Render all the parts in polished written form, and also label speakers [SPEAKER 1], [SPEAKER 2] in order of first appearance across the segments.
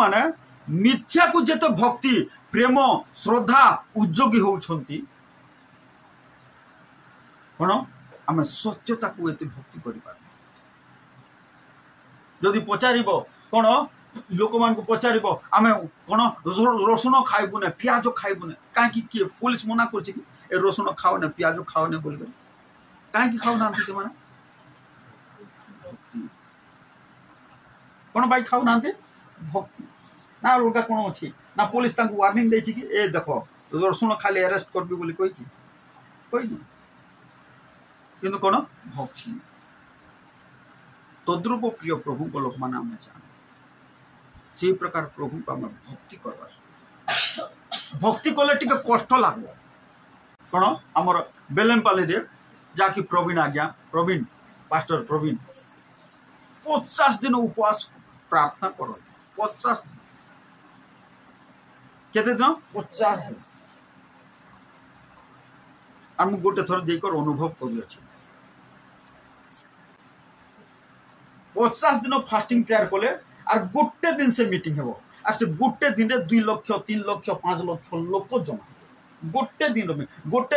[SPEAKER 1] माने मिथ्या को जेते भक्ति प्रेम श्रद्धा उद्योगी होउछंती कोन आमे सत्यता को एते भक्ति करि पार जदि पचारिबो कोन लोक मान को पचारिबो आमे कोन रसुन खाइबु ने प्याज खाइबु ने काहे कि पुलिस मना करछि कि ए रसुन खाओ ने प्याज खाओ ने बोल काहे कि खाओ नांती से माने कोन भाई खाओ नांती भक्ति ना अलगा कोन अछि ना पुलिस तांको वार्निंग दै छी कि ए देखो रसुन खाली अरेस्ट करबी बोली कहि छी किंतु कोन भक्ति तद्रूप प्रिय प्रभु को लोक माने हम जान से प्रकार प्रभु को हम भक्ति करबा भक्ति कोले टिके कष्ट लागो कोन हमर बेलेमपाली रे जाकी प्रवीण आज्ञा प्रवीण पास्टर प्रवीण 50 दिन उपवास प्रार्थना करो 50 दिन केते दिन 50 दिन हम गोटे थर जेकर अनुभव करि अछि 50 दिन फास्टिंग प्रेयर कोले और गोटे दिन से मीटिंग हेबो और से गोटे दिन रे 2 लाख 3 लाख 5 लाख लोक जमा गोटे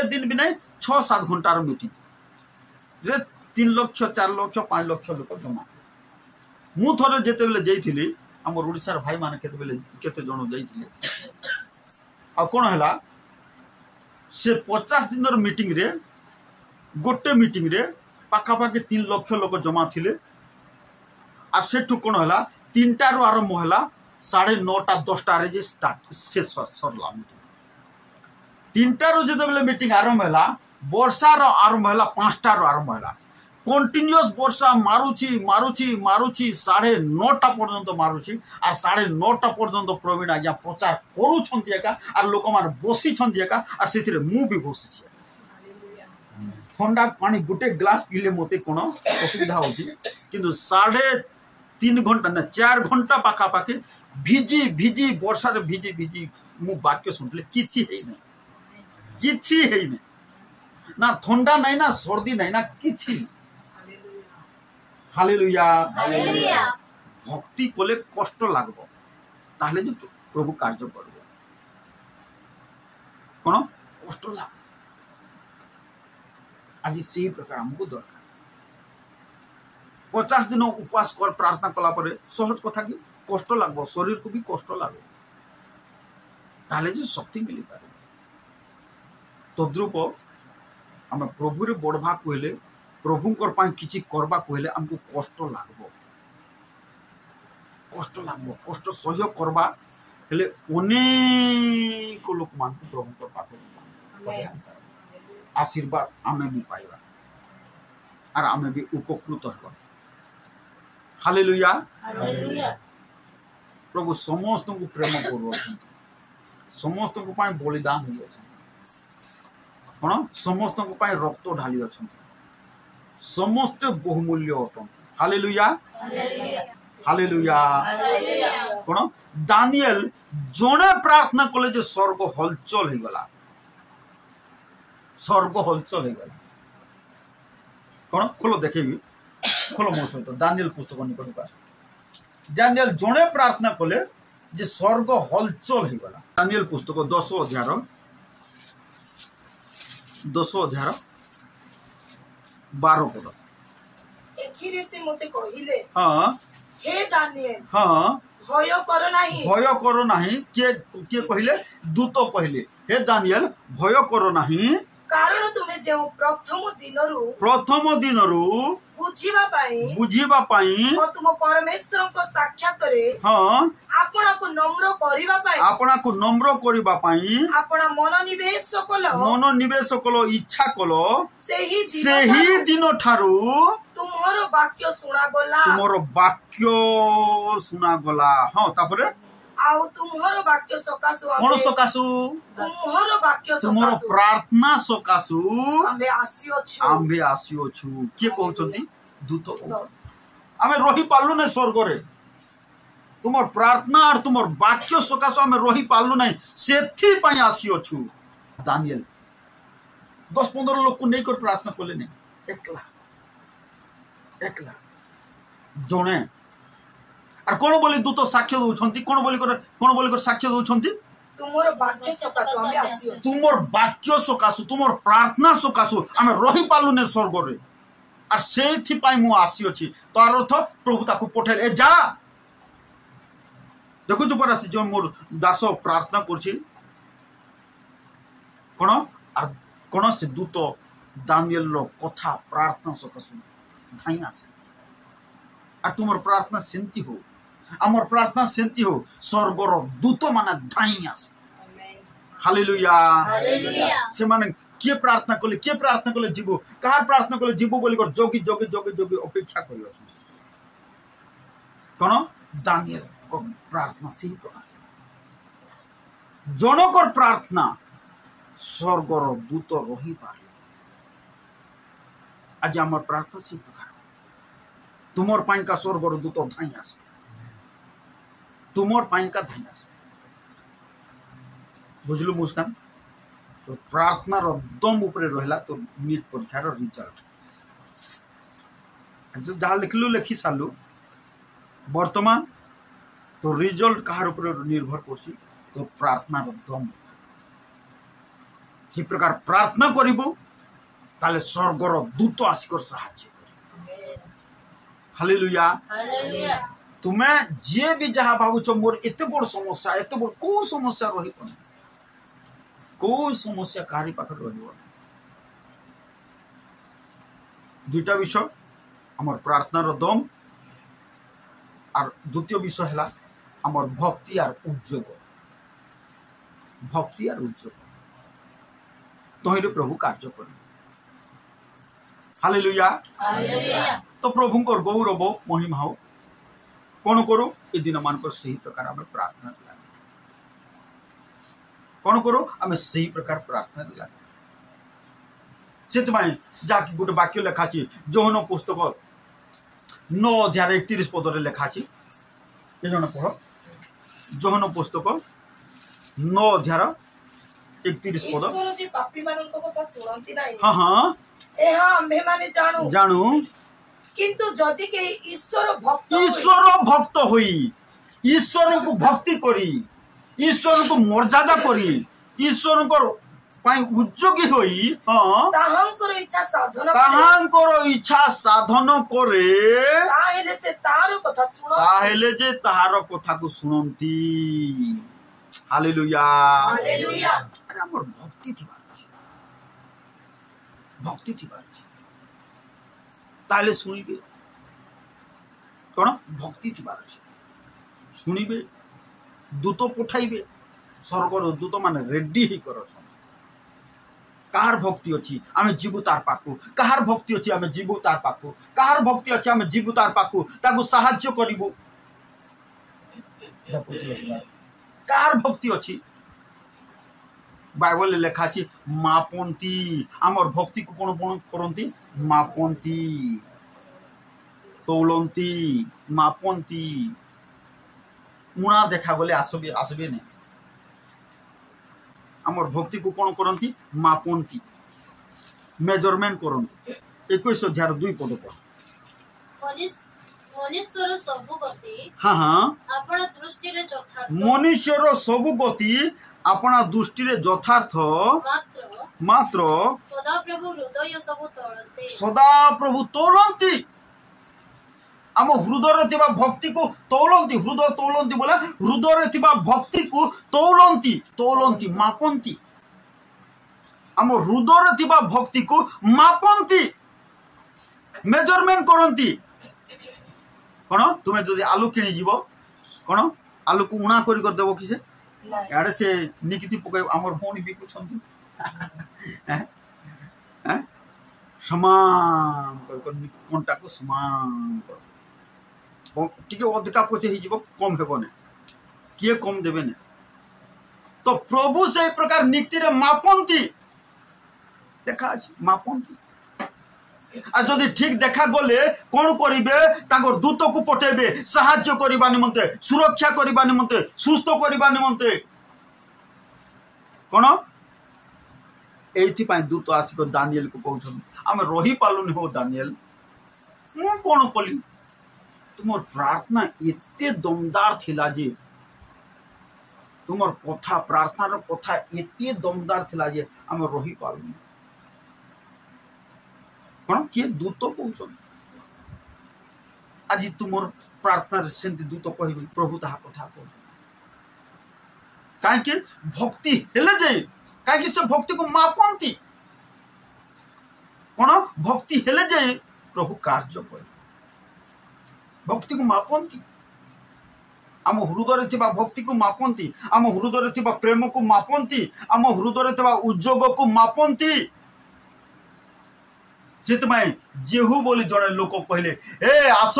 [SPEAKER 1] दिन भी नहीं 6-7 घंटा मीटिंग जे 3 लाख 4 लाख 5 लाख लोक जमा मु थरे जेते बेले जाइथिली हमर ओडिसा भाई माने केते जण जाइथिले आ कोन हला से 50 दिन मीटिंग रे गोटे मीटिंग रे पाखा पाखी 3 लाख लोक जमा थिले आ सेठु कोन हला 3टा रो आरंभ हला 9:30 10टा रे जे स्टार्ट से सरला मीटिंग 3टा रो जेते बेले मीटिंग आरंभ हला वर्षा रो आरंभ हला 5टा रो आरंभ हला कंटिन्यूअस वर्षा मारुची 9:30 पर्यंत मारुची आ 9:30 पर्यंत प्रवीण आज्ञा प्रचार करू छंती एका आ लोक मान बसी छंती एका आ सेथिरे मु भी बसी छी ठंडा पानी गुटे ग्लास पीले मोते कोन असुविधा होची किंतु 3.5 घंटा ना 4 घंटा पाखा पाखे भिजी वर्षा रे भिजी मु वाक्य सुनले किछि हेई नै ना ठंडा नहीं ना सर्दी नहीं ना किछि हालेलुया हालेलुया भक्ति कोले कष्ट लागबो ताहले जो प्रभु कार्य करबो कोन कष्ट लाग आज से प्रकार हमको दरकार 50 दिन उपवास कर प्रार्थना कला परे सहज कथा कि कष्ट लागबो शरीर को भी कष्ट लागबो ताहले जो शक्ति मिली पारे तद्रूप हम प्रभु रे बढ़वा कहले प्रभुंकर पाई किछि करबा कहले हमको कष्ट लागबो कष्ट सहयोग करबा हेले अनेक लोक मान प्रभुंकर पाखे आशीर्वाद आमे भी पाइबा और आमे भी उपकृत होबा हालेलुया हालेलुया प्रभु समस्त को प्रेम कर समस्त को बलिदान हुई कौन समस्त को रक्त ढाली अच्छा समस्ते बहुमूल्य अटंती हालेलुया हालेलुया कौन दानिएल जड़े प्रार्थना कले जे स्वर्ग हलचल हो गला स्वर्ग हलचल हो गला कौन खोलो देखेबी खोलो मो सहित दानिएल पुस्तक निकट आस दानिएल जड़े प्रार्थना कले जे स्वर्ग हलचल हो गला दानिएल पुस्तक 10 अध्याय 12 पद
[SPEAKER 2] एथिरे से मते कहिले
[SPEAKER 1] हां
[SPEAKER 2] हे दानिएल
[SPEAKER 1] हां
[SPEAKER 2] भय करो नाही
[SPEAKER 1] के कहले दूत कहले हे दानिएल भय करो नाही
[SPEAKER 2] कारण तुमे जे प्रथम दिनरु बुझिबा पाई और तुम परमेश्वर को साक्षात करे
[SPEAKER 1] हां
[SPEAKER 2] आपना को नम्र करिबा पाई आपना मन निवेश कलो
[SPEAKER 1] इच्छा कलो सेही दिन ठारू
[SPEAKER 2] तुमरो वाक्य
[SPEAKER 1] सुना गला हां तापरे
[SPEAKER 2] आउ तुमरो वाक्य सकासु
[SPEAKER 1] कोन सकासु तुमरो प्रार्थना सकासु आम्बे आसियो छु के कहउछंती दूत आमे रही पालु नै स्वर्ग रे तुमर प्रार्थना और तुमर वाक्य सकासु आमे रही पालु नै सेथि पई आसियो छु दानिएल 10-15 लोग को नहीं कर प्रार्थना कले नै एकला जणे और कौन बोली दूत साक्ष्य दौरान कौन बोली साक्ष्य दौरान
[SPEAKER 2] तुमर
[SPEAKER 1] वाक्य सकाशु तुमर प्रार्थना सकाशु आम रही पालु ने स्वर्ग रे और से मु आसी अछि तार अर्थ प्रभु ताकू पठेले जा देखु जो पर जो मोर दास प्रार्थना करछि कोन से दूत दानिएल रो कथा प्रार्थना सकाशु धाई आसे और तुमर प्रार्थना सेंती हो आमर प्रार्थना सेंती हो स्वर्गर दूत माने धाई आसे हालेलुया से माने के प्रार्थना कले जीवो कहार प्रार्थना कले जीवो बोली कर जोगी जोगी जोगी जोगी अपेक्षा करियो कोन दानिएल को प्रार्थना से प्रकार जनकर प्रार्थना स्वर्गर दूत रही पारे आज आमर प्रार्थना से प्रकार तुमर पाई का स्वर्गर दूत धाई आसे तुमर पाई का धाई आसे बुझलु मुस्कान तो प्रार्थना रो दम ऊपर रहला तो नीट परीक्षा रो रिजल्ट जो जहाँ लिखलु लिखी सालु वर्तमान तो रिजल्ट कहार ऊपर निर्भर करछि तो प्रार्थना रो दम जे प्रकार प्रार्थना करिबो ताले स्वर्गर दूत आसिकर सहायता हालेलुया हालेलुया तुम्हें जे भी जहाँ भावुच मोर एते बड़ समस्या एते बड़ को समस्या रही को समस्या कारी पाखर रही दुईटा विषय आमर प्रार्थनार दम और द्वितीय विषय है आमर भक्ति और उद्योग तहिरे प्रभु कार्य कर हालेलुया तो प्रभु गौरव महिमा हो कौन करो ए दिन मानकर सही प्रकार आम प्रार्थना कौन करो आम सही प्रकार प्रार्थना लगे से जहाँकि गोटे वाक्य लेखा जोहन पुस्तक 9 अध्याय 31 पदरे लेखा ये जन पढ़ जोहन पुस्तक 9 अध्याय 31 पद हाँ हाँ जानू
[SPEAKER 2] किंतु जदि के ईश्वर
[SPEAKER 1] भक्त होई ईश्वर को भक्ति करी ईश्वर को मर्यादा करी ईश्वर को पाई उद्योगी होई हां
[SPEAKER 2] ताहांकर
[SPEAKER 1] इच्छा साधन करे
[SPEAKER 2] ताहेले से तार कथा सुनो
[SPEAKER 1] ताहेले जे ताहार कथा को सुनंती हालेलुया
[SPEAKER 2] हालेलुया
[SPEAKER 1] अरे हमर भक्ति थिबार ताले सुनिबे कौन भक्ति थिबार सुनिबे दूत पठाइबे स्वर्गर दूत माने रेडी ही कर कहार भक्ति अच्छी आम जीवु तार पाखु कहार भक्ति अच्छी आम जीवु तार पाखु कहार भक्ति अच्छी आम जीवु तार पाखु ताकु साहाय्य करिबु कार भक्ति अच्छी बाइबल लेखा अछि मापंती आमर भक्ति को कोन कोन करंती मापंती तौलंती मापंती मुना देखा बोले आसबे आसबे ने आमर भक्ति को कोन करंती मापंती मेजरमेंट करंती 21 अध्याय 2 पद पर
[SPEAKER 3] मनुष्यर सबु गति
[SPEAKER 1] हाँ हाँ
[SPEAKER 3] आपण दृष्टि रे यथार्थ
[SPEAKER 1] मनुष्यर सबु गति अपना दृष्टि रे यथार्थ मात्र
[SPEAKER 3] सदा प्रभु हृदय सबु तोलते
[SPEAKER 1] सदा प्रभु तोलंती आम हृदय रे थिबा भक्ति को तौलंती हृदय तौलंती बोला हृदय रे थिबा भक्ति को तौलंती तौलंती मापंती आम हृदय रे थिबा भक्ति को मापंती मेजरमेंट करंती कौन तुम्हें जदि आलू किणी जीव कौन आलू को उणा कर देव कि से याडे से निकिति पकाई आमर भौणी बिकुछंती समान कर कोनटा को समान कर टिके अधिका पचे ही जीव कम हेबो ने किए कम देबे ने तो प्रभु से प्रकार निकिति रे मापंती देखा अछि मापंती आ जदि ठीक देखा गले कौन करिवे तांगर दूत को पठेबे सहाय्य करबा निमंते सुरक्षा करबा निमंते सुस्थ करबा निमंते कोन एथि पय दूत आसी को दानिएल को कहउछन हम रही पालुनी हो दानिएल मु कोन कली तुमर प्रार्थना एते दमदार थिला जे तुमर कथा प्रार्थना रो कथा एते दमदार थिला जे हम रही पालुनी कौन किए दूत कहउछन आज तुमर प्रार्थना सेंति दूत कहबे प्रभु ताहा कथा कहउछन काहे भक्ति हेले जे काहे से भक्ति को मापंती कौन भक्ति हेले जे प्रभु कार्य करे भक्ति को मापंती आम हृदय रे थिबा भक्ति को मापंती आम हृदय रे थिबा प्रेम को मापंती आम हृदय रे थिबा उद्योग को मापंती जितमाई जेहू बोली जड़े लोक कहले ए आस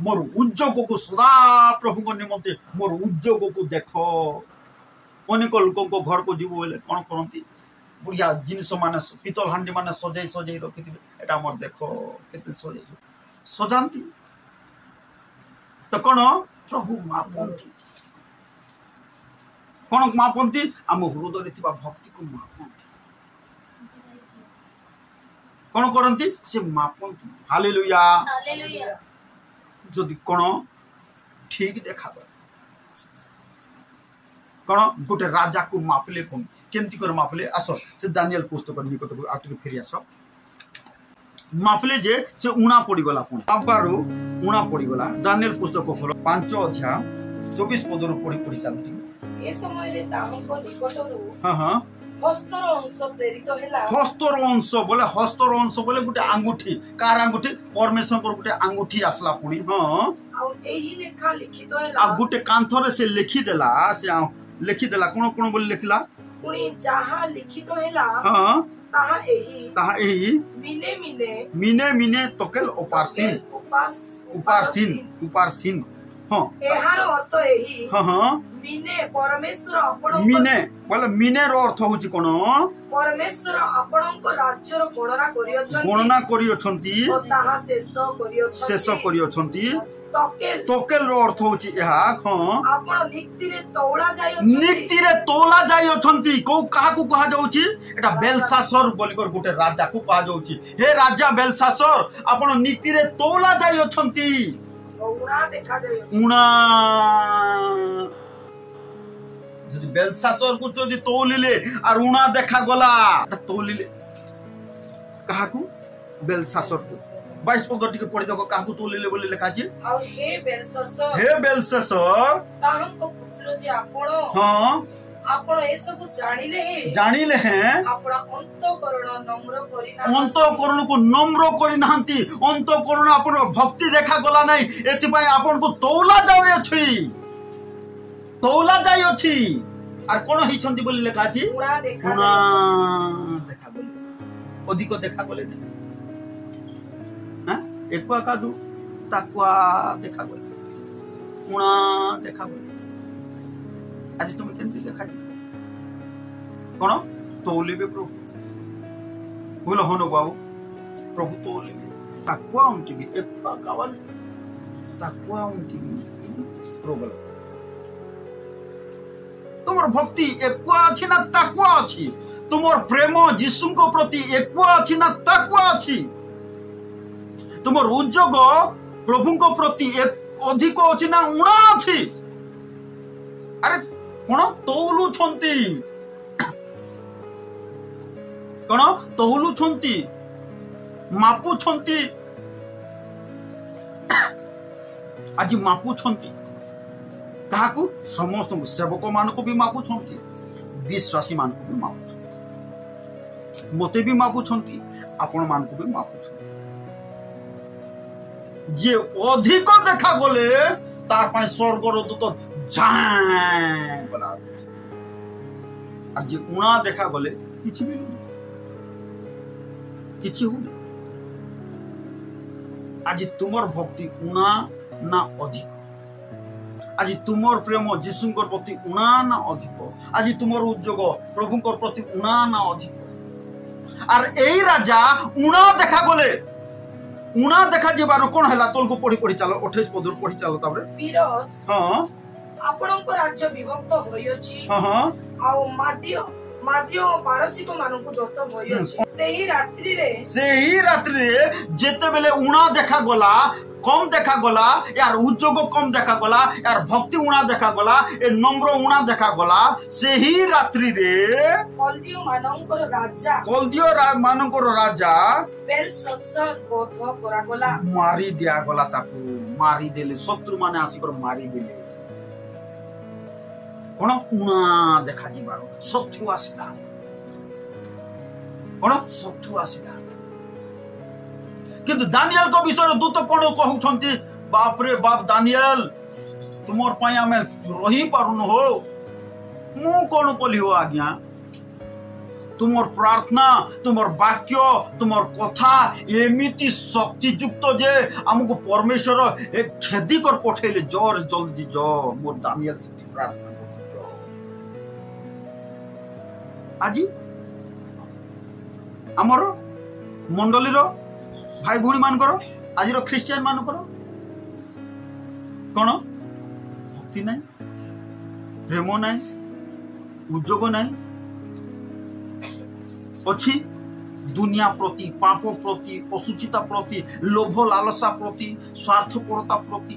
[SPEAKER 1] मोर उद्योग को सदा प्रभु को निमंते मोर उद्योग को देख अनेक लोक घर को जीव बोले कौन करती बढ़िया जिनस मान पितल हांडी मान सजाई सजाई रखी एटा मोर देख केते सजाई सजाती तो कौन प्रभु मापंती कौन मापंती आम हृदय थिबा भक्ति को मापंती कौन करती से मापंती हालेलुया
[SPEAKER 3] हालेलुया
[SPEAKER 1] जदि कौन ठीक देखा कौन गोटे राजा को मापले कौन केमती कर मापले आस से दानिएल पुस्तक निकट को आटके फेरी आस मापले जे से उणा पड़ी गला पुणी आबारो उणा पड़ी गला दानिएल पुस्तक को खोलो 5 अध्याय 24 पद रो पढ़ी पढ़ी चालती ए समय रे तामको निकटरो हां हां
[SPEAKER 2] हस्तर अंश प्रेरित हैला
[SPEAKER 1] हस्तर अंश बोले गुटे अंगूठी कार अंगूठी परमेश्वर पर गुटे अंगूठी आसला पुणी हां
[SPEAKER 2] आ एही लेखा लिखित हैला
[SPEAKER 1] आ गुटे कांथरे से लिखि देला कोन बोली लिखला
[SPEAKER 2] पुणी जहां लिखित हैला
[SPEAKER 1] हां
[SPEAKER 2] ताहा एही
[SPEAKER 1] मिने मिने तकेल उपारसीन हां
[SPEAKER 2] एहार अर्थ एही
[SPEAKER 1] हां
[SPEAKER 2] मिने परमेश्वर आपण
[SPEAKER 1] मिने बोले मिने रो अर्थ होची कोन
[SPEAKER 2] परमेश्वर आपणक राज्य रो
[SPEAKER 1] गणना करियछंती
[SPEAKER 2] ओ ताहा शेष
[SPEAKER 1] करियछंती
[SPEAKER 2] तकेल
[SPEAKER 1] रो अर्थ होची एहा हां
[SPEAKER 2] आपण निक्तिरे
[SPEAKER 1] तौला जाय अछंती को काहा को कहा जाउची एटा बेलशासर बोलिकर गुटे राजा को कहा जाउची हे राजा बेलशासर आपण निक्तिरे तौला जाय अछंती
[SPEAKER 2] उणा देखा जाय
[SPEAKER 1] उणा जदि बेलशासर को जदि तौलिले आर उणा देखा गला तौलिले काहा को बेलशासर को 22 पद टिके पढि देखो काहा को तौलिले बोली लिखा छी
[SPEAKER 2] आ हे बेलशासर
[SPEAKER 1] ताहंको
[SPEAKER 2] पुत्र जे आपण
[SPEAKER 1] हां
[SPEAKER 2] आपण ए सब जानिले हैं आपण
[SPEAKER 1] अंतःकरण को नम्र करि नाहंती अंतःकरण आपण भक्ति देखा गला नै एति पय आपण को तौला जाय अछि आर कोन हिचंती बोली लेखा छी
[SPEAKER 2] उणा देखा
[SPEAKER 1] गले अधिक देखा गले हां एकवा कादू ताकवा देखा गले उणा देखा गले आज तुम केमती देखा कौन तौलिबे प्रभु बोल हनो बाबू प्रभु तौलिबे ताकुआ उंटिबे एक्वा कावाली ताकुआ उंटिबे प्रभु तुमर भक्ति एक्वा अछि ना ताकुआ अछि तुमर प्रेम जीसु को प्रति एक्वा अछि ना ताकुआ अछि तुमर उद्योग प्रभु को प्रति एक अधिक अछि ना उणा अछि अरे कोन तौलु छंती कोन तौलु छंती मापु छंती आज मापु छंती काहाकू समस्त सेवक मान को भी मापु छंती विश्वासी मान को भी मापु छंती मते भी मापु छंती आपण मान को भी मापु छंती जे अधिक देखा गले तार पाए स्वर्गर दूत जाए बोला और जे उणा देखा गले किछि भी किछि हो आज तुमर भक्ति उणा ना अधिक आज तुमर प्रेम जीशुंकर प्रति उणा ना अधिक आज तुमर उद्योग प्रभुंकर प्रति उणा ना अधिक और एई राजा उणा देखा गले उणा देखा जेबार कोन हला तोल को पढ़ी पढ़ी चलो 28 पदर पढ़ी चलो ताबरे
[SPEAKER 2] पीरस
[SPEAKER 1] हां
[SPEAKER 2] आपणको राज्य विभक्त होई अछि
[SPEAKER 1] हां
[SPEAKER 2] आउ माध्य पारसिक मानकु दत्त होई अछि सेही रात्रि रे जेते बेले उणा देखा गला कम देखा गला यार उद्योग कम देखा गला यार भक्ति उणा देखा गला ए नम्र उणा देखा गला सेही रात्रि रे कल्दियो
[SPEAKER 1] मानकर राजा
[SPEAKER 2] बेलशस्सर बोध करा गला
[SPEAKER 1] मारी दिया गला ताकू मारी देले शत्रु माने आसी कर मारी देले कोन उणा देखा जीवारो शत्रु आसिला कोन शत्रु आसिला किंतु दानियल को विषय दूत कोन कहउछंती बाप रे बाप दानियल तुमर पई हमें रही पारुन हो मु कोन कली हो आज्ञा तुमर प्रार्थना तुमर वाक्य तुमर कथा एमिति शक्ति युक्त जे हमको परमेश्वर एक खेदी कर पठेले जोर जल्दी जो मोर दानियल से प्रार्थना कर आजी हमर मंडली रो भाई भूणी मानकर आज ख्रिस्टियन मानकर कौन भक्ति नहीं प्रेम नहीं उद्योग नहीं अच्छी दुनिया प्रति पाप प्रति पशुचिता प्रति लोभ लालसा प्रति स्वार्थपरता प्रति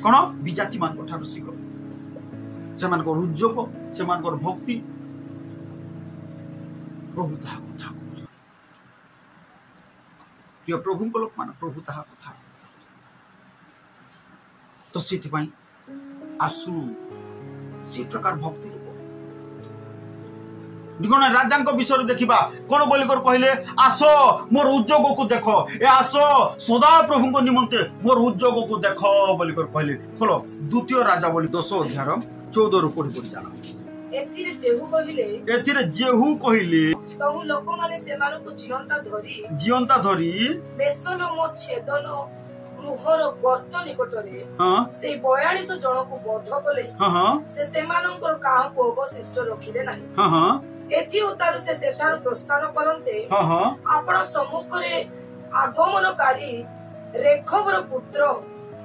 [SPEAKER 1] कौन विजाति मान ठार शिख से उद्योग से भक्ति प्रभु ताहा कथा प्रिय प्रभु को लोक मान प्रभु ताहा कथा तो से आसु से प्रकार भक्ति राजा विषय देखा कौन बोल कहले आस मोर उद्योग को देख ए आस सदा प्रभु को निमंते मोर उद्योग को देख बोल कहले खोल द्वितीय राजा बोली 10 अध्याय 14 रु पढ़ी पढ़ी जाना
[SPEAKER 2] एथिरे जेहू कहिले तहु लोक माने सेमानु को जीवंता धरी बेसलम छेदन गृहर गर्त निकटरे से 42 जन को बोध कले से सेमानकर काह को अवशिष्ट रखिले नाही एथि उतारु से सेठार प्रस्थान करन्ते आपण सम्मुख रे आगमनकारी रेखबर पुत्र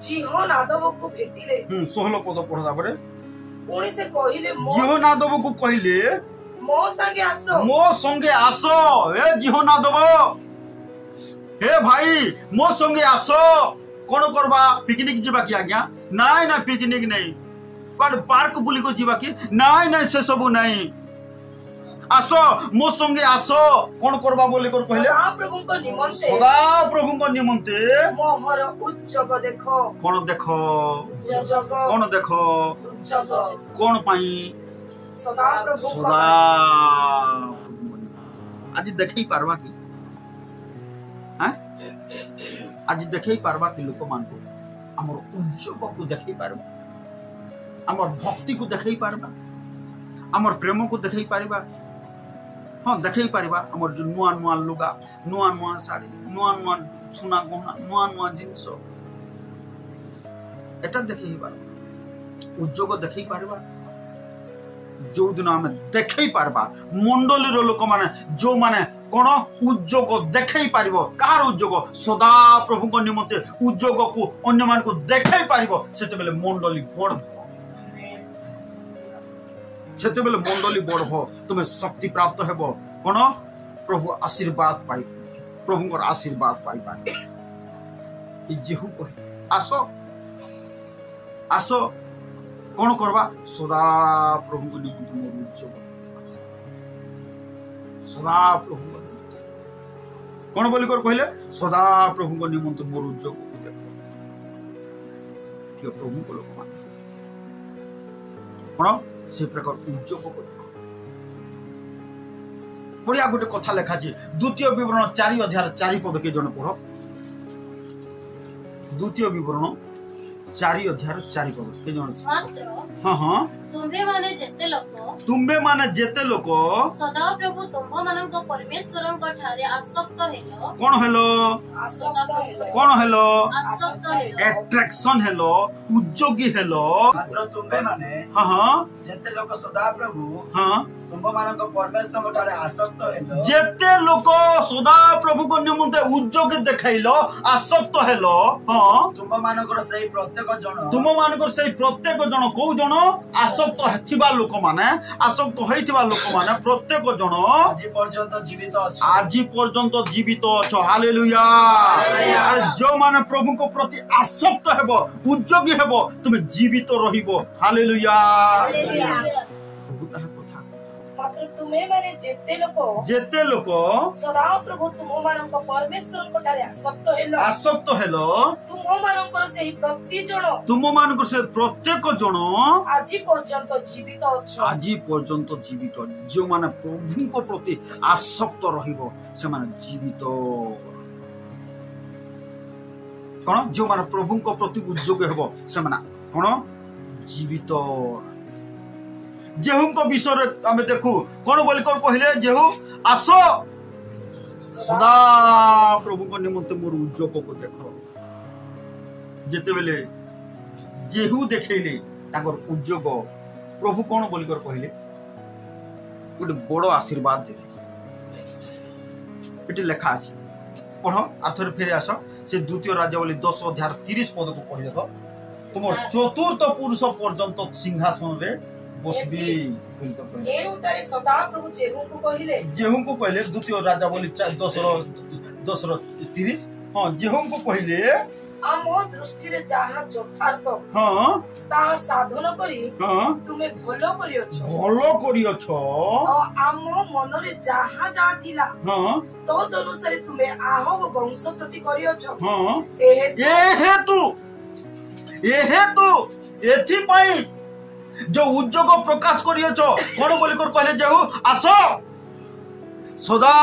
[SPEAKER 2] जिहोनादव को भेटिले
[SPEAKER 1] 16 पद पढ़ा परे
[SPEAKER 2] पुणी से कहिले
[SPEAKER 1] जिहोनादव को कहिले
[SPEAKER 2] मो संगे आसो ए जिहोनादव हे भाई मो संगे आसो कौन करबा पिकनिक जीवा की आज्ञा नाई ना पिकनिक नहीं पार्क बुली को जीवा की नाई से सब नहीं आसो मो संगे आसो कौन करबा बोले कर कहले सदा प्रभु को निमंते मोहर उच्चग देखो
[SPEAKER 1] कौन देखो कौन देखो कौन पाई
[SPEAKER 2] सदा प्रभु
[SPEAKER 1] सदा आज देखई पारबा की हां आज देखई पारबा कि लोक मान को हमर उद्योग को देखई पारबा हमर भक्ति को देखई पारबा हमर प्रेम को देखई पारबा हां देखई पारबा हमर जो नुआ नुआ लुगा नुआ नुआ साड़ी नुआ नुआ सुना गहना नुआ नुआ जिंस एटा देखई पारबा उद्योग देखई पारबा जो दिन आम देखई पारबा मंडली लोक माने जो माने कोन उद्योग देखई पारिबो कार उद्योग सदा प्रभु को निमंते उद्योग को अन्य मान को देखई पारिबो सेते बेले मंडली बढ़ सेते बेले मंडली बढ़ तुमे शक्ति प्राप्त हेबो कोन प्रभु आशीर्वाद पाई प्रभु को आशीर्वाद पाई पाए जेहू कहे आसो आसो कौन करवा सदा प्रभु को निमंते मोर उद्योग सदा प्रभु कौन बोली कर कहले सदा प्रभु को निमंते मोर उद्योग को देखो प्रभु को लोक मान कौन से प्रकार उद्योग को देखो बढ़िया गोटे कथा लेखा द्वितीय विवरण 4 अध्याय 4 पद के जन पढ़ द्वितीय विवरण 4 अध्याय 4 पद के जन हाँ हाँ
[SPEAKER 3] तुम्बे माने जेते लोक सदा प्रभु तुम्भ मानक परमेश्वरଙ୍କ ठारे आसक्त हेलो
[SPEAKER 1] कोन हेलो अट्रैक्शन हेलो उद्योगी हेलो
[SPEAKER 4] मात्र तुम्बे माने
[SPEAKER 1] हाँ हाँ
[SPEAKER 4] जेते लोक सदा प्रभु
[SPEAKER 1] हाँ
[SPEAKER 4] तुम्भ मानक परमेश्वरଙ୍କ ठारे आसक्त हेलो
[SPEAKER 1] जेते लोक सदा प्रभु को निमंते उद्योगी देखाइलो आसक्त हेलो हाँ
[SPEAKER 4] तुम्भ मानकर सेही प्रत्येक जन
[SPEAKER 1] तुम मानकर सेही प्रत्येक जन को जन आसक्त हेथिबा लोक माने आसक्त होइथिबा लोक माने प्रत्येक जन आज पर्यंत जीवित अछ हालेलुया और जो माने प्रभु को प्रति आसक्त हेबो उद्योगी हेबो तुम जीवित रहिबो हालेलुया प्रभु ताहा कथा
[SPEAKER 2] मात्र तुमे माने जेते लोक सदा प्रभु तुम मानक परमेश्वरଙ୍କ ठारे आसक्त हेलो तुम मानकर सेही प्रत्येक जन आज पर्यंत जीवित
[SPEAKER 1] जो माने प्रभु को प्रति आसक्त रहिबो से माने जीवित कोन जो माने प्रभु को प्रति उद्योग हेबो से माने कोन जीवित जेहू को विषय आम देखू कौन बोली कर कहले जेहू आस सदा प्रभु को निमंते मोर उद्योग को देखो जेते बेले जेहू देखैले ताकर उद्योग प्रभु कौन बोली कर कहले गोटे बड़ आशीर्वाद देले एटी लेखा अछि पढ़ आथर फेरे आस से द्वितीय राज्यावली 10 अध्याय 30 पद को पढ़ि देखो तुमर चतुर्थ पुरुष पर्यंत सिंहासन रे बसबी
[SPEAKER 2] ए उतारे सदा प्रभु जेहू को कहले
[SPEAKER 1] द्वितीय राज्यावली 10 30 हां जेहू को कहले
[SPEAKER 2] आम दृष्टि रे जहा यथार्थ
[SPEAKER 1] हां
[SPEAKER 2] ता साधन करी
[SPEAKER 1] हां
[SPEAKER 2] तुमे भलो करियछो आम मन रे जहा जा थिला हां तो अनुसार तुमे आहब वंश प्रति करियछो
[SPEAKER 1] हां ए हेतु एथि पई जो उद्योग प्रकाश करियछो कोन बोली कर कहले जेहू आसो सदा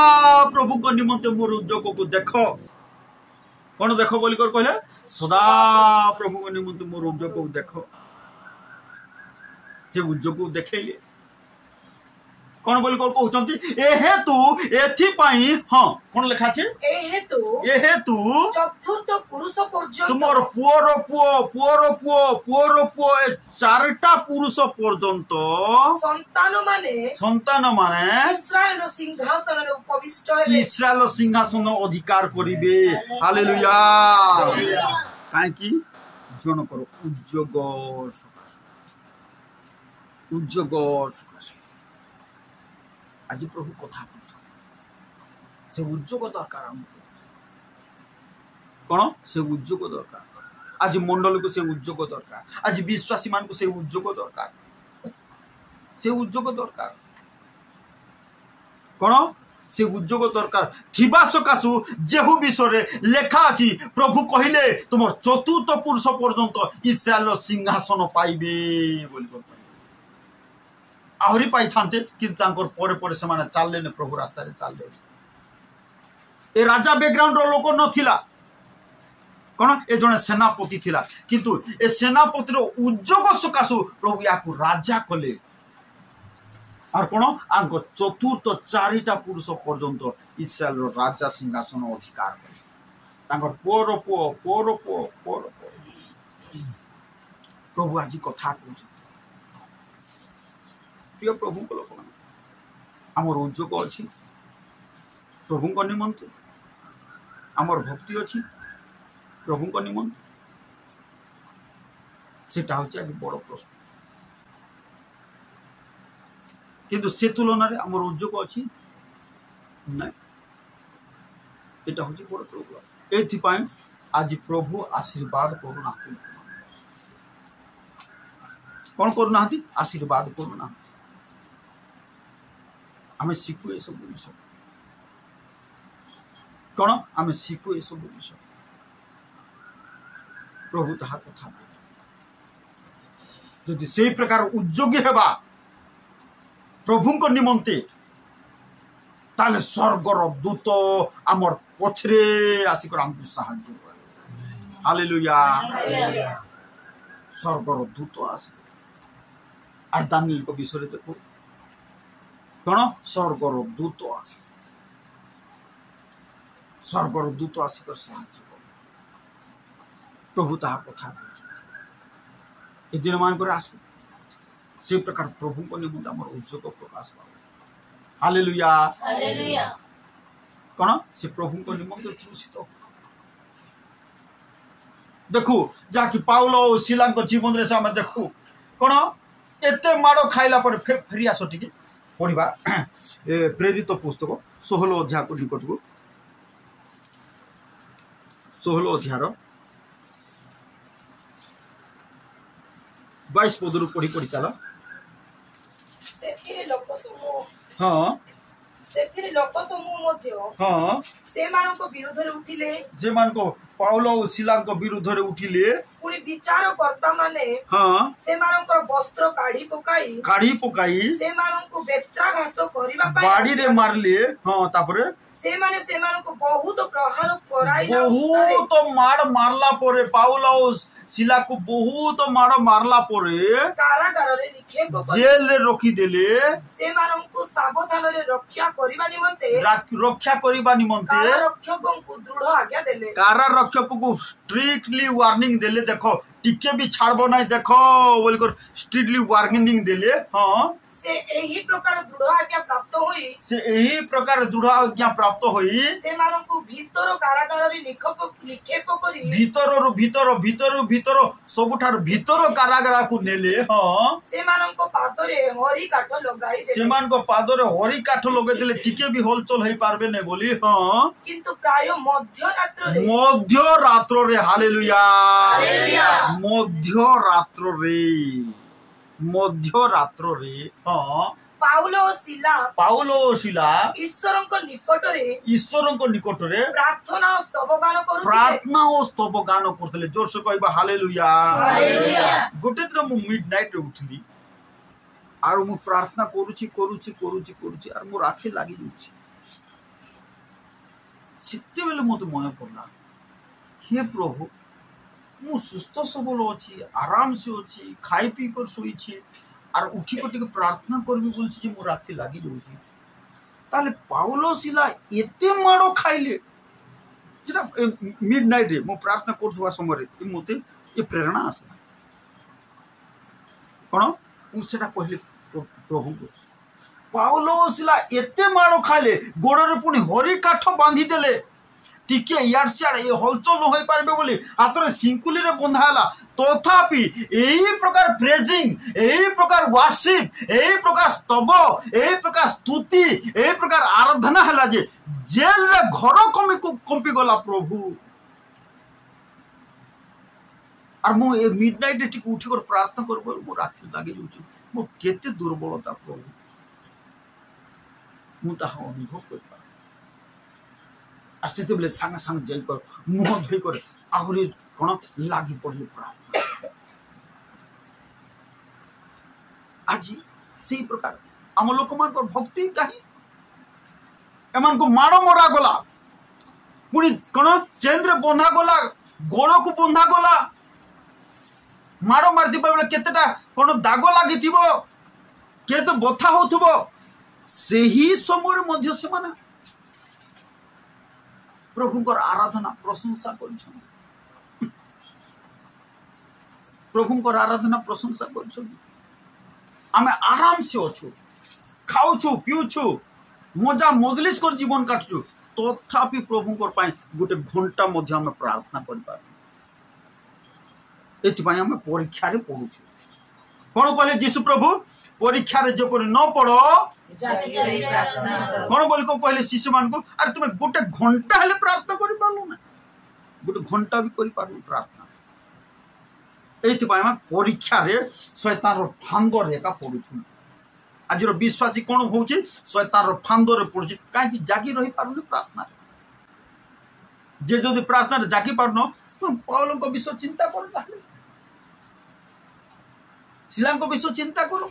[SPEAKER 1] प्रभु को निमंते मोर उद्योग को देखो कौन देखो बोली कर कहले सदा प्रभु को निमंते मोर उद्योग को देखो से उद्योग को देखैले कौन बोली कर कहउचंती ए हेतु एथि पई हां कोन लेखा छै
[SPEAKER 2] ए हेतु चतुर्थ पुरुष पर्यंत
[SPEAKER 1] तुमर पुओर पुओ चारटा पुरुष पर्यंत संतान माने
[SPEAKER 2] इस्राएल सिंहासन रे उपविष्ट हेबे
[SPEAKER 1] इस्राएल सिंहासन अधिकार करिवे हालेलुया काहे कि जन करो उद्योग आज प्रभु कथा से उद्योग दरकार कौन से उद्योग दरकार आज मंडल को से उद्योग दरकार आज विश्वासी मान को से उद्योग दरकार कौन से उद्योग दरकार थिबा सकासु जेहू विषय लेखा अछि प्रभु कहिले तुम चतुर्थ पुरुष पर्यंत इस्राएल सिंहासन पाइबे बोली आहरी पाई थांते कि तांकर परे परे से माने चालले ने प्रभु रास्ता रे चालले ए राजा बैकग्राउंड रो लोक नथिला कोन ए जने सेनापति थिला किंतु ए सेनापति रो उद्योग सकासु प्रभु याकु राजा कले और कोन आंको चतुर्थ चारिटा पुरुष पर्यंत इस्राएल रो राजा सिंहासन अधिकार कले तांकर पोर प्रभु आज कथा कह प्रिय प्रभु को लोक आमर उद्योग अच्छी प्रभु को निमंते आमर भक्ति अच्छी प्रभु को निमंते सेटा हूँ आज बड़ प्रश्न किंतु से तुलन में आमर उद्योग अच्छी ना यहाँ हूँ बड़ प्रभु ये आज प्रभु आशीर्वाद करूना कौन करूना आशीर्वाद करूना आम शिखु ये सब विषय कौन आम शिखु ये सब विषय प्रभु ताहा कथा जदि से प्रकार उद्योगी हेबा प्रभु को निमंते ताले स्वर्गर दूत आमर पछरे आसिक आमको साहाय्य करे हालेलुया स्वर्गर दूत आस आर दानिएल को विषय देखो कौन स्वर्गर दूत आस स्वर्गर दूत आसिक साहाय्य करे प्रभु ताहा कथा ए दिन मान करे आसु से प्रकार प्रभु को निमंते आमर उद्योग प्रकाश पावे हालेलुया हालेलुया कौन से प्रभु को निमंत्रण तुलसित देखु जाकि पाउल और सिला जीवन रे आम देखु कौन एते माड़ खाइला पर फेरी आस टिके पढ़ा प्रेरित पुस्तक 16 अध्याय को निकट को 16 अध्याय 22 पद रु पढ़ी पढ़ी चला हाँ
[SPEAKER 2] सेथिरे लोक समूह मध्य
[SPEAKER 1] हाँ
[SPEAKER 2] सेमानक विरोध रे उठिले
[SPEAKER 1] जेमानक पाउल और सिलांक विरुद्ध रे उठिले
[SPEAKER 2] पुनी विचारकर्ता माने
[SPEAKER 1] हाँ
[SPEAKER 2] सेमानक वस्त्र काढ़ी पकाई सेमानक बेत्राघात करिबा पाई
[SPEAKER 1] बाड़ी रे मारले हाँ तापरे
[SPEAKER 2] सेमाने सेमानक बहुत प्रहार कराइला
[SPEAKER 1] बहुत मार मारला परे पाउल और सिला को बहुत माड़ मारला परे
[SPEAKER 2] कारागार रे निक्षेप
[SPEAKER 1] जेल रे रखी देले
[SPEAKER 2] सेमानंकु सावधान रे रक्षा करिबा
[SPEAKER 1] निमंते
[SPEAKER 2] रक्षकंकु दृढ़ आज्ञा देले
[SPEAKER 1] कारा रक्षक को स्ट्रिक्टली वार्निंग देले देखो टिके भी छाड़बो नहीं देखो बोलकर स्ट्रिक्टली वार्निंग देले हाँ
[SPEAKER 2] से एही प्रकार दृढ़ आज्ञा प्राप्त होई सेमानंकु भीतर कारागार रे निक्षेप करी भीतर
[SPEAKER 1] सबुठार भीतर कारागार को नेले हाँ
[SPEAKER 2] सेमानंको पादरे हरी काठ लगाई देले
[SPEAKER 1] सेमानको पादरे हरी काठ लगाई देले टिके भी हलचल होई पारबे नै बोली हाँ
[SPEAKER 2] किंतु प्राय मध्य
[SPEAKER 1] रात्र रे हालेलुया मध्य रात्र रे हाँ
[SPEAKER 2] पाउल और सिला
[SPEAKER 1] ईश्वर निकट रे
[SPEAKER 2] प्रार्थना और
[SPEAKER 1] स्तव गान करथले जोर से कहबा हालेलुया गोटे दिन मु मिडनाइट रे उठली आर मु प्रार्थना करूची आर मोर आखि लागि जाउची सिते बेले मते मन पड़ला हे प्रभु मु सुस्थ सबल अछि आराम से अछि खाई पी कर सोईछि आर उठी को टिके प्रार्थना करबी बोलछि जे मोर आखि लागि जाउछि ताले पाउलो सिला एते माड़ो खाइले जेटा मिडनाइट रे मु प्रार्थना करथवा समय रे मते ए प्रेरणा आसला कोन मु सेटा कहले प्रभु को पाउलो सिला एते माड़ो खाइले गोड़ रे पुनी हरी काठ बांधी देले टिके यार सियार ए हलचल न होई पारबे बोली हातरे सिंकुली रे बंधाला तथापि एही प्रकार प्रेजिंग एही प्रकार वर्शिप एही प्रकार स्तव एही प्रकार स्तुति एही प्रकार आराधना हला जे जेल रे घर कंपी गला प्रभु आर मो ए मिडनाइट रे टिक उठी कर प्रार्थना करबो मो राखी लागि जुछि मो केते दुर्बलता प्रभु मु ताहा अनुभव कर आस्ते बेले सांगे सांगे जाई कर मुह धोई कर आहुरी कोन लागि पड़ले प्रार्थना आज से प्रकार आम लोक मान पर भक्ति काहे एमान को मारो मरा गला पुनी कोन चेंद्र बंधा गला गोड़ को बंधा गला मारो मार दिबा बेले केतेटा कोन दाग लागिथिबो केते बथा होथुबो सेही समय मध्य से माने प्रभु आराधना प्रशंसा कर प्रभु को आराधना प्रशंसा कर आम आराम से अच्छु खाऊछु पीऊछु मजा मजलिस कर जीवन काटुछु तथापि प्रभु गोटे घंटा आम प्रार्थना कर परीक्षा पढ़ुछु कौन कहले जीशु प्रभु परीक्षा जपर न पढ़ कौन बोल को कहले शिशु मान को अरे तुम गोटे घंटा हेले प्रार्थना कर पारलु ना गोटे घंटा भी कर पारलु प्रार्थना एथि परीक्षा रे शैतान रो फांदर एका पड़ुछु आज विश्वासी कौन हो शैतान रो फांदर पड़ुछि कहीं जागी रही पारुनी प्रार्थना जे जदि प्रार्थना जागी पारुन तुम पौल को विषय चिंता कर शिला को विषय चिंता करो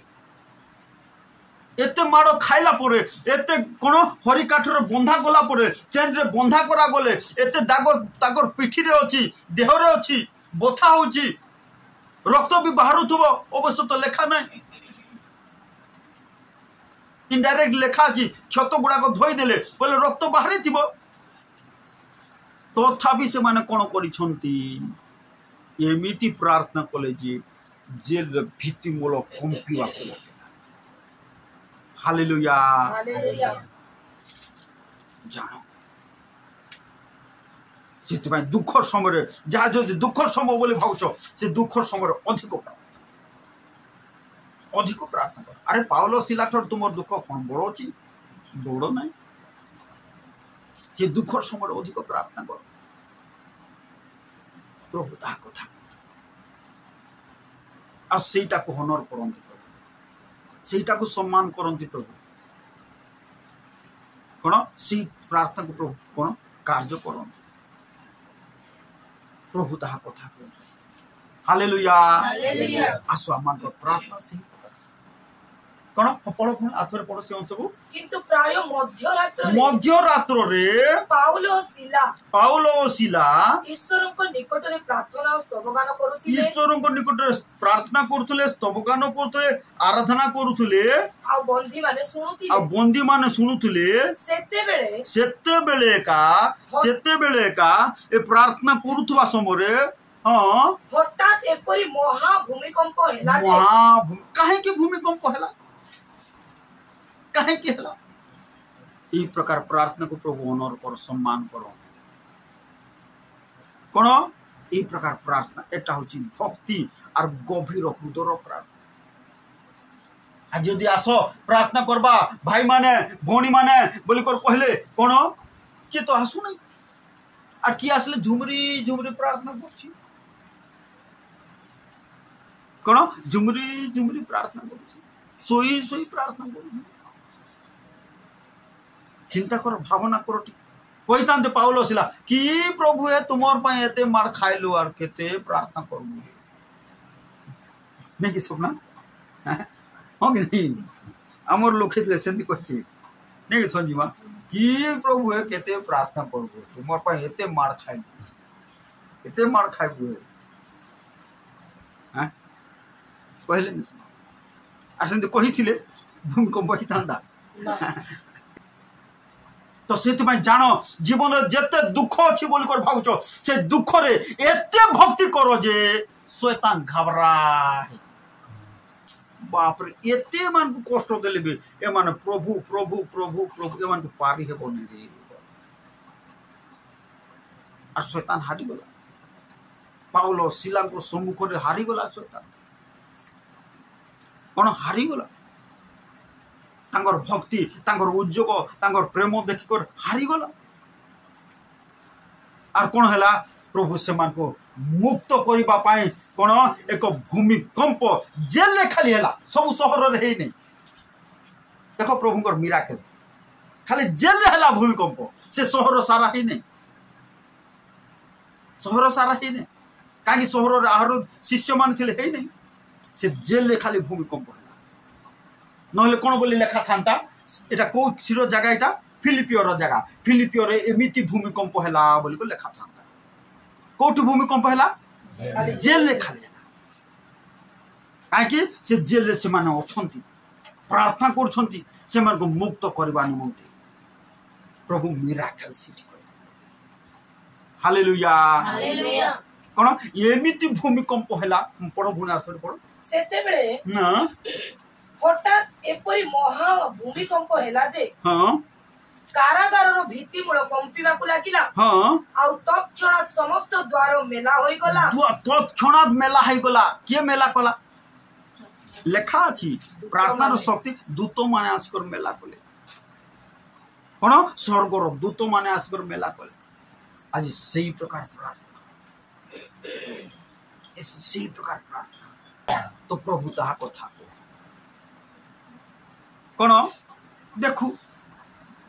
[SPEAKER 1] एते माड़ खाइला परे एते कोन हरि काठर बंधा गला परे चेन रे बंधा करा गले एते दागर पिठी रे अछि देह रे अछि बथा होछि रक्त भी बाहरुथबो अवश्य तो लेखा नहीं इनडायरेक्ट लेखा अछि क्षत गुडा को धोई देले बोले रक्त बाहरी थिबो तथापि से माने कोन करि छंती एमिति प्रार्थना कले जेल भित्ति मूल कंपिवा को हालेलुया
[SPEAKER 2] हालेलुया
[SPEAKER 1] जानो से दुख समय जहाँ जो दुख समय बोले भावुच से दुख समय अधिक प्रार्थना कर अरे पाउल सिला तुम दुख कौन बड़ अच्छी बड़ ना ये दुख समय अधिक प्रार्थना कर प्रभु ता कथा आईटा को हनर करती प्रभु सेटा को सम्मान करती प्रभु कौन से प्रार्थना को प्रभु कौन कार्य करती प्रभु ता कथा हालेलुया आसो आम प्रार्थना से कौन पढ़ पुणी आथरे पढ़ से अंश को
[SPEAKER 2] किंतु प्राय
[SPEAKER 1] मध्यरात्र रे
[SPEAKER 2] पाउल और
[SPEAKER 1] सिला
[SPEAKER 2] ईश्वर को निकट रे प्रार्थना और स्तवगान करुथिले
[SPEAKER 1] ईश्वर को निकट रे प्रार्थना करुथिले स्तवगान करुथिले आराधना करुथिले
[SPEAKER 2] आ बंदी माने सुनुथिले
[SPEAKER 1] सेते बेले का ए प्रार्थना करुथबा समय रे हां
[SPEAKER 2] हठात एपरी महा भूमिकंप हैला
[SPEAKER 1] काहे के भूमिकंप हैला काहे के हैला ई प्रकार प्रार्थना को प्रभु ऑनर कर सम्मान करो कोन ई प्रकार प्रार्थना एटा होची भक्ति और गभीर हृदयर प्रार्थना आज यदि आसो प्रार्थना करबा भाई माने भौणी माने बोली कर कहले कोन के तो आसु नहीं और की आसले झुमरी प्रार्थना करछि कोन झुमरी प्रार्थना करछि सोई प्रार्थना करछि चिंता कर भावना कर कही पाउल सिला कि प्रभु है तुमर पाए एते मार खाइलु और केते प्रार्थना करबु नहीं कि सपना हां कि नहीं हमर लोक हेतले सेंती कहती नहीं कि संजीवा कि प्रभु है केते प्रार्थना करबु तुमर पाए एते मार खाइबु हां कहले नहीं आसेंती कही थिले भूमिकंप हितांदा तो से जान जीवन जेते दुख अच्छी बोलकर भावुच से दुख रे एते भक्ति करो जे शैतान घबरा बाप रे एते मान को कष्ट देले बे ए मान प्रभु प्रभु प्रभु प्रभु ए मान को पारी हेबो नै रे आ शैतान हारी गला पाउल सिला को सम्मुख रे हारी गला शैतान कोन हारी गला तांगर भक्ति तांगर उद्योग तांगर प्रेम देखिकर हारी गला और कौन है प्रभु से मान को मुक्त करबा पाए कौन एक भूमिकंप जेल खाली है सब सहर रे नहीं देखो प्रभु मिराकल खाली जेल है भूमिकंप से सहर सारा ही नहीं कहीं सहर आहर शिष्य मान थे नहीं से जेल खाली भूमिकंप है नहले कौन बोली लेखा था एटा को सिरो जगह एटा फिलिपियर जगह फिलिपियर एमिति भूमिकंप हैला बोली को लेखा था कोठी भूमिकंप हैला जेल ले खाली काहे से जेल रे से माने अछंती प्रार्थना करछंती से मन को मुक्त करबा निमंते प्रभु मिराकल सिटी हालेलुया कौन एमिति भूमिकंप हैला पढ़ भूने आसरे पढ़
[SPEAKER 2] सेते बेले
[SPEAKER 1] ना
[SPEAKER 2] हठात एपरी महा भूमिकंप हैला जे
[SPEAKER 1] हां
[SPEAKER 2] कारागारर भित्ति मूल कंपिबाकू लागिला
[SPEAKER 1] हां
[SPEAKER 2] आ तत्क्षणात समस्त द्वार मेला होई गला
[SPEAKER 1] तत्क्षणात मेला होई गला के मेला कला लेखा अछि प्रार्थना रो शक्ति दूत माने आसकर मेला कले कौन स्वर्गर दूत माने आसकर मेला कले आज सही प्रकार प्रार्थना सही प्रकार प्रार्थना तो प्रभु ताहा कथा कौन देखु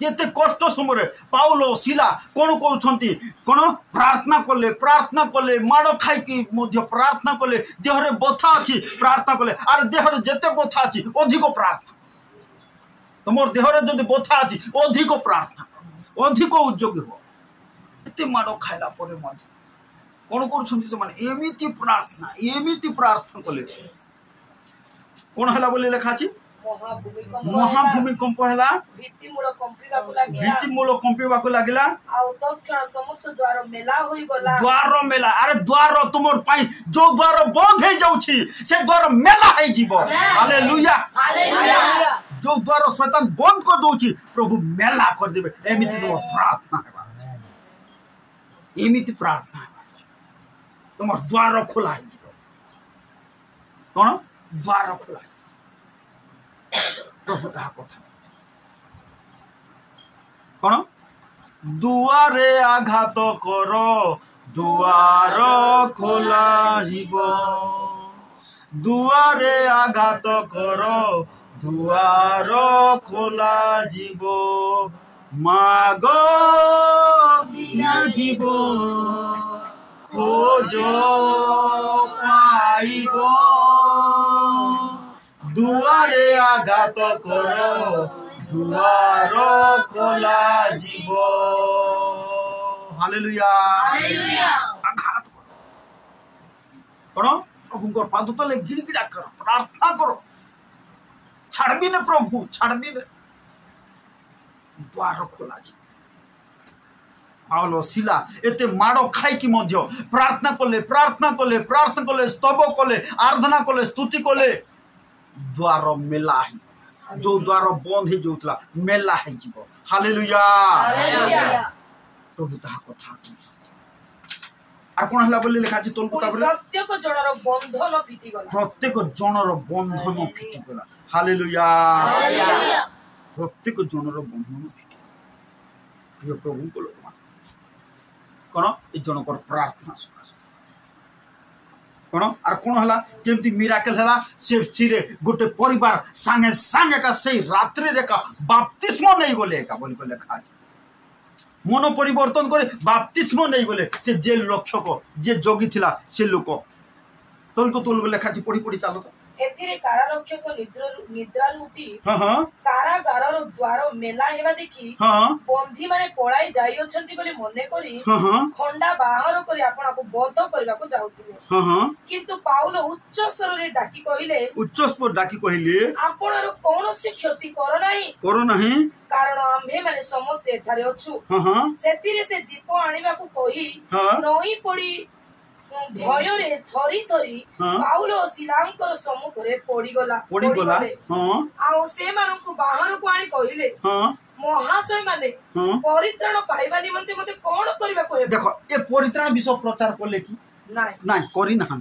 [SPEAKER 1] ये कष्ट समय पाउलो शिला कौन करुछंती कौन प्रार्थना कले माड़ खाई प्रार्थना कले देहरे बथा अच्छी प्रार्थना कले आर देहरे जेते बथा अच्छी अधिक प्रार्थना तुम देहरे जदि बथा अच्छी अधिक प्रार्थना अधिक उद्योगी हो एते माड़ खाइला परे मध्य कौन करुछंती से माने एमिति प्रार्थना कले कौन हला बोली लेखा अछि महाभूमिकंप हैला
[SPEAKER 2] भित्ति मूल
[SPEAKER 1] कंपिबाकू लागिला
[SPEAKER 2] आ तत्क्षण समस्त द्वार मेला होई गला
[SPEAKER 1] द्वार मेला अरे द्वार तुमर पाई जो द्वार बंद हे जाउछि से द्वार मेला हे जीवो हालेलुया जो द्वार शैतान बंद कर दोछि प्रभु मेला कर देबे एमिति नो प्रार्थना हेबा एमिति प्रार्थना तुमर द्वार खोला हे जीवो कोन द्वार खोला प्रभु ताहा कथा कौन दुआरे आघात कर दुआर खोला जीव दुआरे आघात कर दुआर खोला जीव माग जीव खोज पाइब दुआरे आघात कर दुआर खोला जीव हालेलुया आघात करो प्रभु पाद तले गिड़गिड़ा कर प्रार्थना करो छाड़बी ने प्रभु छाड़बी ने द्वार खोला जीव पाउलो शिला एते माड़ खाई कि मध्य प्रार्थना कले स्तव कले आराधना कले स्तुति कले द्वार मेला है जो द्वार बंद हे जोतला मेला है जीव हालेलुया प्रभु ताहा कथा आ कोन हला बोले लेखा अछि तोल कथा बोले प्रत्येक जनर बंधन फिटी गला हालेलुया प्रत्येक जनर बंधन फिटी प्रिय प्रभु को लोक कोन ए जनकर प्रार्थना कौन आर कौन हला केमती मिराकल हला से चिरे गोटे परिवार संगे संगे का सही रात्रि रे का बाप्तिस्म नहीं बोले का बोली को लेखा अछि मन परिवर्तन करे बाप्तिस्म नहीं बोले से जे लक्ष्य को जे जोगी थिला से लोक तोल को लेखा अछि पढ़ी पढ़ी चालो
[SPEAKER 2] एथिरे कारारक्षक निद्रा लुटी कारागारर द्वार मेला हेबा देखि बंधी माने पळाई जाई अछंती बोली मने करी खंडा बाहर करी आपनको बंध करबाको जाउथिले किंतु पाउलो उच्च स्वर रे डाकी कहिले आपनर कोनोसी क्षति करो नाही कारण आम्भे माने समस्त एठारे अछु सेतिरे से दीप आनिबाको कहि नई पड़ी भय रे थरी थरी पाउलो शिलांकर सम्मुख रे पड़ी गला आ से मानकु बाहर को आनी कहिले महाशय माने परित्राण पाइबा निमंते मते कोन करबा कोहे
[SPEAKER 1] देखो ए परित्राण विषय प्रचार करले कि नाही करी ना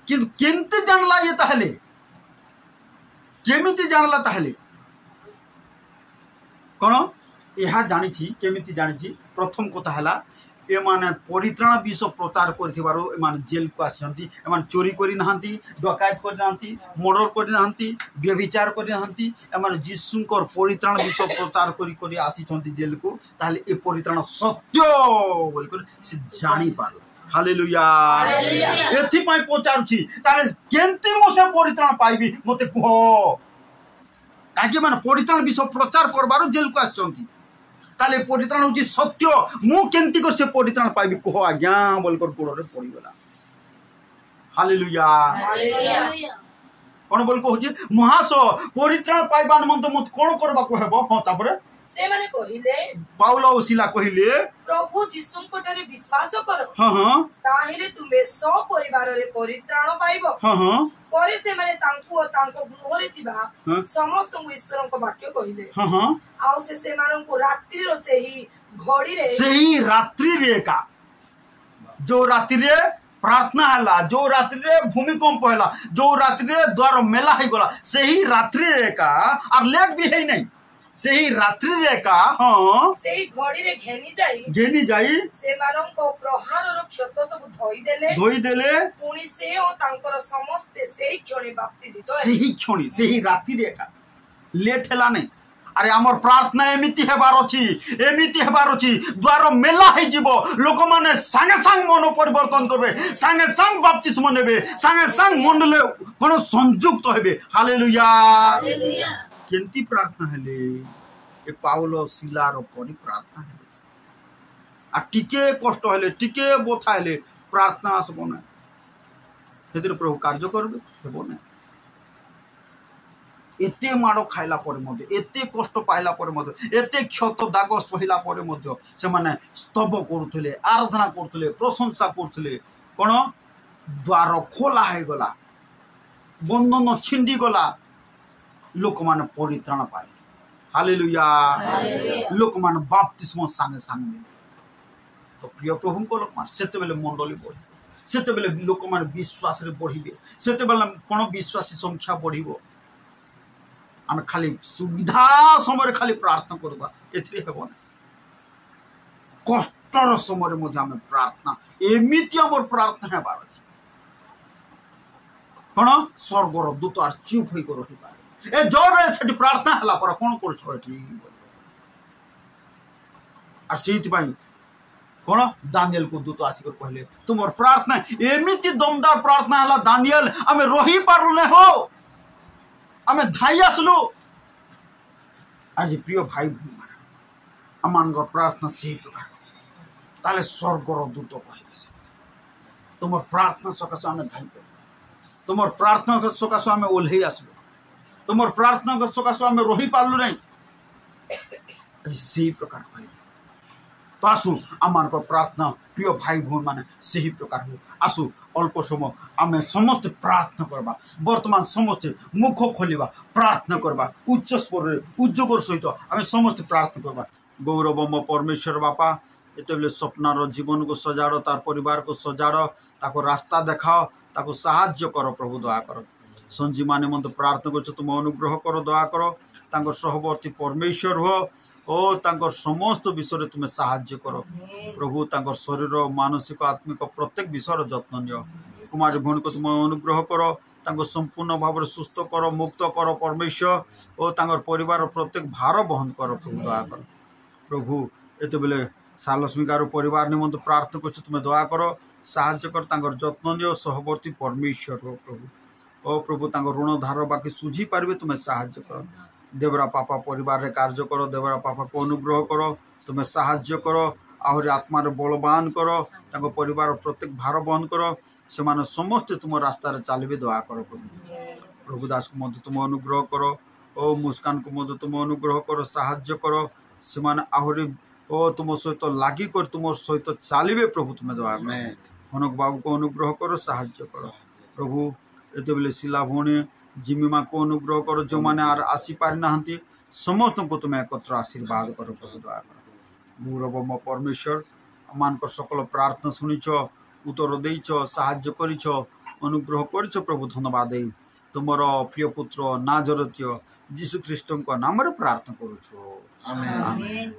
[SPEAKER 1] कि केनते जानला ये ताहले केमिति जानला ताहले कोन एहा जानि छी केमिति जानि छी प्रथम कथा हला ए माने परित्राण विषय प्रचार करथिबारो ए माने जेल को आसंती ए माने चोरी करी नहंती डकायत करी नहंती मर्डर करी नहंती व्यभिचार करी नहंती ए माने जिसुंकर परित्राण विषय प्रचार करी करी आसीछंती जेल को ताले ए परित्राण सत्य बोल कर से जानि पारला हालेलुया एथि पय प्रचार छी ताले केंती मो से परित्राण पाइबी मते कहो काजे माने परित्राण विषय प्रचार करबारो जेल को आसंती ताले परित्राण होची सत्य मु केंती को से परित्राण पाइबी कहो आज्ञा बोलकर गोड़े पड़ी गला हालेलुया कोन बोल को होची महास परित्राण पाइबा निमंत मत कोन करबा को हेबो हां तापरे
[SPEAKER 2] से माने कहिले
[SPEAKER 1] पाउल और सिला कहिले
[SPEAKER 2] प्रभु जीशुंको ठारे विश्वास करो
[SPEAKER 1] हां
[SPEAKER 2] ताहिले तुमे सो परिवार रे परित्राण पाइबो
[SPEAKER 1] हां
[SPEAKER 2] परे से माने तांको तांको गृह रे थिबा समस्त ईश्वर को वाक्य कहिले
[SPEAKER 1] हां
[SPEAKER 2] आउ से मानन को रात्रि रो से ही घड़ी रे
[SPEAKER 1] सही रात्रि रे का जो रात्रि रे प्रार्थना हला जो रात्रि रे भूमिकंप हला जो रात्रि रे द्वार मेला है गला सही रात्रि रे का और लेट भी है नहीं सही रात्रि रे का हां
[SPEAKER 2] सही घड़ी रे घेनी जाई से मानन को प्रहार रो क्षत सब धोई देले पुनी से ओ तांकर समस्त सही क्षणी बाप्तिजित
[SPEAKER 1] सही क्षणी सही रात्रि रे का लेट हला नहीं अरे आमर प्रार्थना एमिति हेबार अछि द्वार मेला है जीवो लोक माने संगे संग मन परिवर्तन करबे संगे संग बपतिस्म नेबे संगे संग मंडले कोन संयुक्त हेबे हालेलुया हालेलुया केंती प्रार्थना हेले ए पाउल सिलार परि प्रार्थना हेले आ टिके कष्ट हेले टिके बोथा हेले प्रार्थना आसबो ना हेतिर प्रभु कार्य करबे हेबो ना एते माड़ो खाइला पर मध्य एते कष्ट पाइला पर मध्य एते क्षत दाग सहिला पर मध्य से माने स्तव करथले आराधना करथले प्रशंसा करथले कोन द्वार खोला है गला बंधन छिंडी गला लोक माने परित्राण पाए हालेलुया लोक माने बपतिस्म संगे संगे तो प्रिय प्रभु को लोक मान सेते बेले मंडली बढ़ी सेते बेले लोक माने विश्वास रे बढ़िबे सेते बेले कोन विश्वासी संख्या बढ़िबो आम खाली सुविधा समय खाली प्रार्थना करवा एथि हेबो ना कष्टर समय मध्य आम प्रार्थना एमिति हमर प्रार्थना हेबार अछि कोन स्वर्गर दूत आर चुप होई कर रहिबा ए जोर सेठी प्रार्थना हला पर कोन करछो एठी आ सेति पई कोन दानियल को दूत आसी कर कहले तुमर प्रार्थना एमिति दमदार प्रार्थना हला दानियल आमे रही पारले हो आमे धाई आसलु आज प्रिय भाई आमान प्रार्थना से प्रकार ताले स्वर्गर दूत कहबे तुम प्रार्थना सकाश आमे धाई कर तुम प्रार्थना सकाश आमे ओल्हे आसलु तुम प्रार्थना सकाश आमे रही पारलु नहीं आज से प्रकार कहबे तो आसु आमान प्रार्थना प्रिय भाई भून माने सही प्रकार हो आसु अल्प समय आम समस्त प्रार्थना करबा वर्तमान समस्त मुख खोलिबा प्रार्थना करबा उच्च स्वर उद्योग सहित आम समस्त प्रार्थना करबा गौरवम परमेश्वर बापा एते बेले सपनार जीवन को सजाड़ तार परिवार को सजाड़ ताको रास्ता देखाओ ताको साहाय्य कर प्रभु दया कर संजीव माने मन प्रार्थना कर तुम अनुग्रह कर दया कर तांकर सहवर्ती परमेश्वर हो ओ तांकर समस्त विषय तुम साहाय्य कर प्रभु तांकर शरीर मानसिक आत्मिक प्रत्येक विषय जत्न नियो कुमारी भौणी को तुम अनुग्रह कर तांको संपूर्ण भाव सुस्थ कर मुक्त कर परमेश्वर ओ तांकर परिवार प्रत्येक भार बहन कर प्रभु दया कर प्रभु एते बेले सालस्मिकार परिवार निमंत प्रार्थना कर तुम दया कर साहाय्य कर तांकर जत्न नियो सहवर्ती परमेश्वर हो प्रभु ओ प्रभु तांकर ऋण धार बाकी सुझी पारबे तुम साहाय्य कर देवरा पापा परिवार रे कार्य कर देवरा पापा को अनुग्रह कर तुम साहाय्य कर आहरी आत्मार बलवान कर तांको परिवार प्रत्येक भार बहन कर से माने समस्त तुम रास्ता रे चलबे दया कर प्रभु दास को मध्य तुम अनुग्रह कर ओ मुस्कान को मध्य तुम अनुग्रह कर साहाय्य कर से माने आहरी ओ तुम सहित लागी कर तुम सहित चलबे प्रभु तुम दया कर हनक बाबू को अनुग्रह कर साहाय्य कर प्रभु एते बेले शिला भौणी जिमिमा को अनुग्रह कर जो माने आर आसी पारि नाहंती समस्त को तुम एकत्र आशीर्वाद कर प्रभु दया कर गौरवम परमेश्वर मान को सकल प्रार्थना सुनिछ उत्तर देइछ साहाय्य करिछ अनुग्रह करिछ प्रभु धन्यवाद दे तुमर प्रिय पुत्र नाजरतीय यीशु ख्रीष्ट को नाम रे प्रार्थना करूछु आमेन।